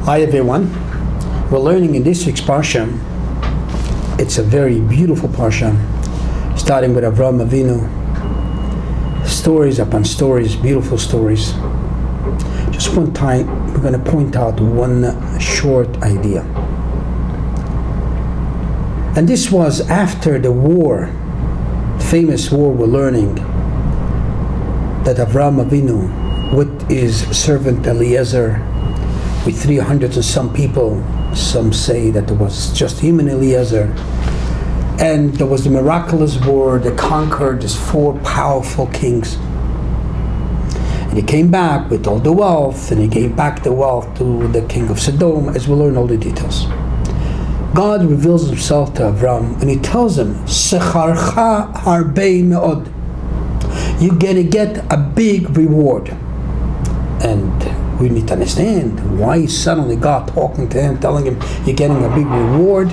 Hi everyone. We're learning in this week's Parsha. It's a very beautiful Parsha, starting with Avraham Avinu. Stories upon stories, beautiful stories. Just one time, we're going to point out one short idea. And this was after the war, famous war we're learning, that Avraham Avinu, with his servant Eliezer, with 300 and some people, some say that it was just him and Eliezer, and there was the miraculous war that conquered these four powerful kings. And he came back with all the wealth, and he gave back the wealth to the king of Sodom, as we'll learn all the details. God reveals himself to Avram, and he tells him, Secharcha harbei me'od. You're going to get a big reward. And we need to understand why suddenly God talking to him, telling him you're getting a big reward.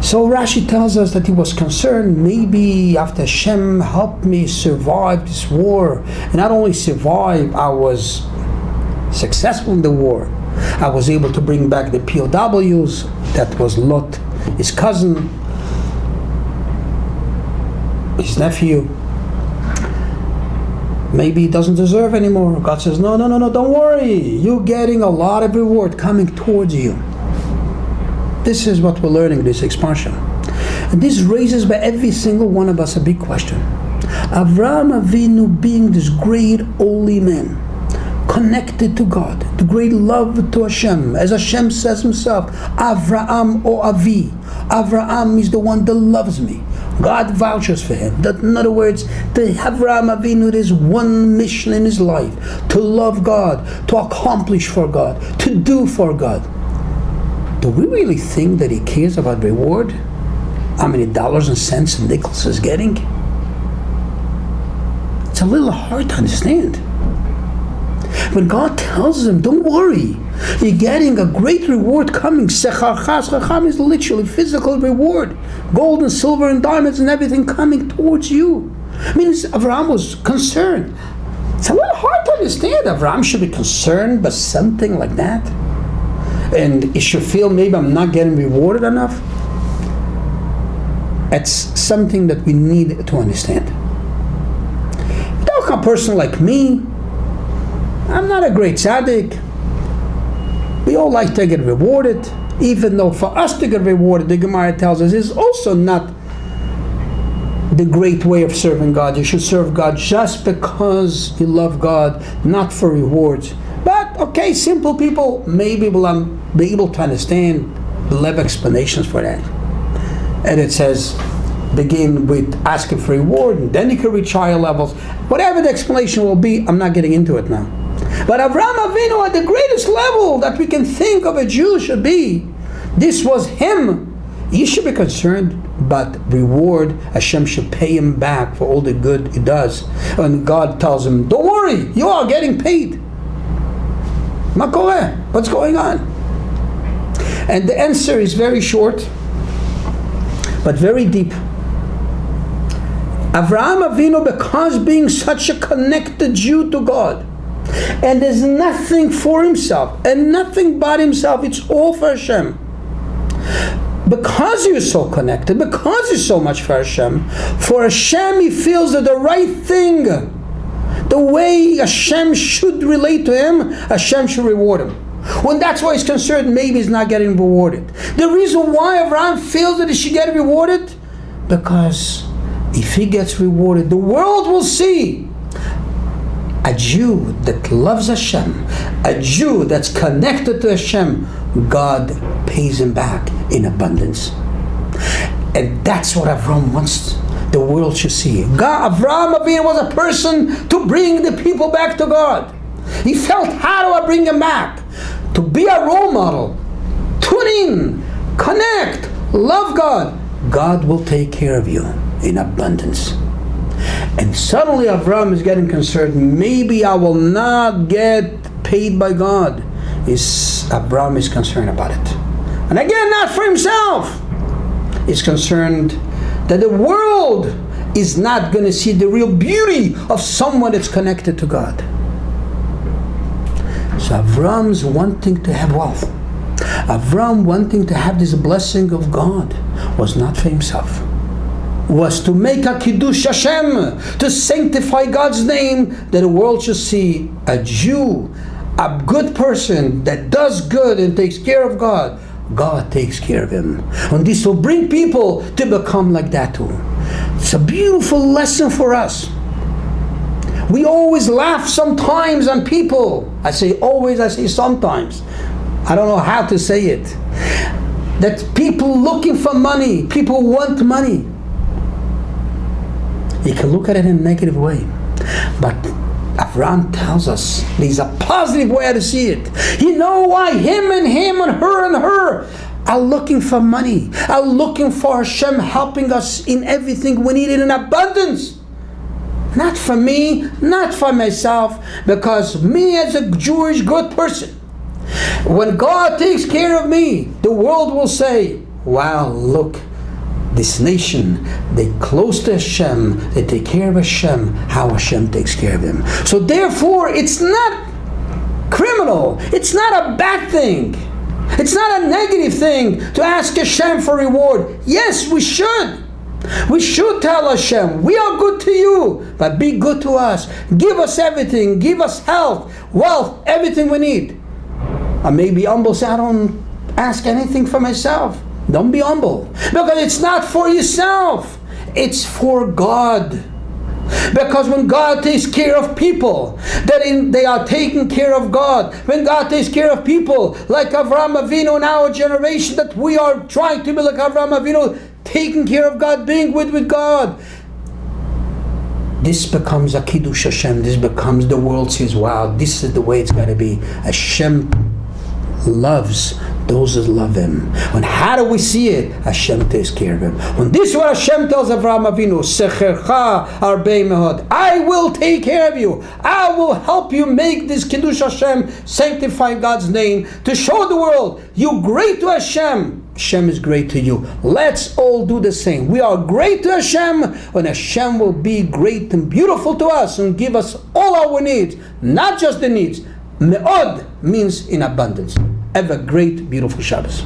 So Rashi tells us that he was concerned, maybe after Hashem helped me survive this war, and not only survive, I was successful in the war. I was able to bring back the POWs. That was Lot, his cousin, his nephew. Maybe he doesn't deserve anymore. God says, no, don't worry. You're getting a lot of reward coming towards you. This is what we're learning in this expansion. And this raises by every single one of us a big question. Avraham Avinu being this great holy man, connected to God, the great love to Hashem, as Hashem says himself, Avraham o Avi. Avraham is the one that loves me. God vouches for him. That, in other words, the Avraham Avinu, is one mission in his life, to love God, to accomplish for God, to do for God. Do we really think that he cares about reward? How many dollars and cents and nickels he's getting? It's a little hard to understand. When God tells him, don't worry, you're getting a great reward coming. Secharcha is literally physical reward. Gold and silver and diamonds and everything coming towards you. I mean, Avraham was concerned. It's a little hard to understand. Avraham should be concerned by something like that. And he should feel maybe I'm not getting rewarded enough. It's something that we need to understand. A person like me, I'm not a great tzaddik. We all like to get rewarded, even though for us to get rewarded, the Gemara tells us, is also not the great way of serving God. You should serve God just because you love God, not for rewards. But okay, simple people maybe will be able to understand. We'll have explanations for that. And it says, begin with asking for reward, and then you can reach higher levels. Whatever the explanation will be, I'm not getting into it now. But Avraham Avinu, at the greatest level that we can think of a Jew should be, this was him. He should be concerned, but reward, Hashem should pay him back for all the good he does. And God tells him, don't worry, you are getting paid. Makoreh, what's going on? And the answer is very short, but very deep. Avraham Avinu, because being such a connected Jew to God, and there's nothing for himself and nothing but himself, it's all for Hashem. Because you're so connected, because you're so much for Hashem he feels that the right thing, the way Hashem should relate to him, Hashem should reward him. When that's why he's concerned, maybe he's not getting rewarded. The reason why Avraham feels that he should get rewarded, because if he gets rewarded, the world will see a Jew that loves Hashem, a Jew that's connected to Hashem. God pays him back in abundance. And that's what Avraham wants the world should see. Avraham Avinu was a person to bring the people back to God. He felt, how do I bring them back? To be a role model. Tune in, connect, love God. God will take care of you in abundance. And suddenly Avraham is getting concerned, maybe I will not get paid by God. Avraham is concerned about it. And again, not for himself. He's concerned that the world is not going to see the real beauty of someone that's connected to God. So Avram's wanting to have wealth, Avram wanting to have this blessing of God, was not for himself. Was to make a Kiddush Hashem, to sanctify God's name, that the world should see a Jew, a good person that does good and takes care of God. God takes care of him. And this will bring people to become like that too. It's a beautiful lesson for us. We always laugh sometimes on people. I say always, I say sometimes. I don't know how to say it. That people looking for money, people want money. You can look at it in a negative way. But Avram tells us there's a positive way to see it. You know why him and her are looking for money, are looking for Hashem helping us in everything we need in abundance. Not for me, not for myself, because me as a Jewish good person, when God takes care of me, the world will say, wow, look, this nation, they close to Hashem, they take care of Hashem, how Hashem takes care of them. So therefore, it's not criminal, it's not a bad thing, it's not a negative thing to ask Hashem for reward. Yes, we should. We should tell Hashem, we are good to you, but be good to us. Give us everything, give us health, wealth, everything we need. I may be humble, say I don't ask anything for myself. Don't be humble, because it's not for yourself, it's for God. Because when God takes care of people, they are taking care of God. When God takes care of people like Avraham Avinu in our generation, that we are trying to be like Avraham Avinu, taking care of God, being with God, this becomes a Kiddush Hashem. This becomes, the world says, wow, this is the way it's got to be. Hashem loves those that love Him. And how do we see it? Hashem takes care of Him. When this is what Hashem tells Avraham Avinu, Sechercha arbei mehod, I will take care of you. I will help you make this Kiddush Hashem, sanctify God's name, to show the world, you great to Hashem, Hashem is great to you. Let's all do the same. We are great to Hashem, and Hashem will be great and beautiful to us and give us all our needs, not just the needs. Me'od means in abundance. Have a great, beautiful Shabbos.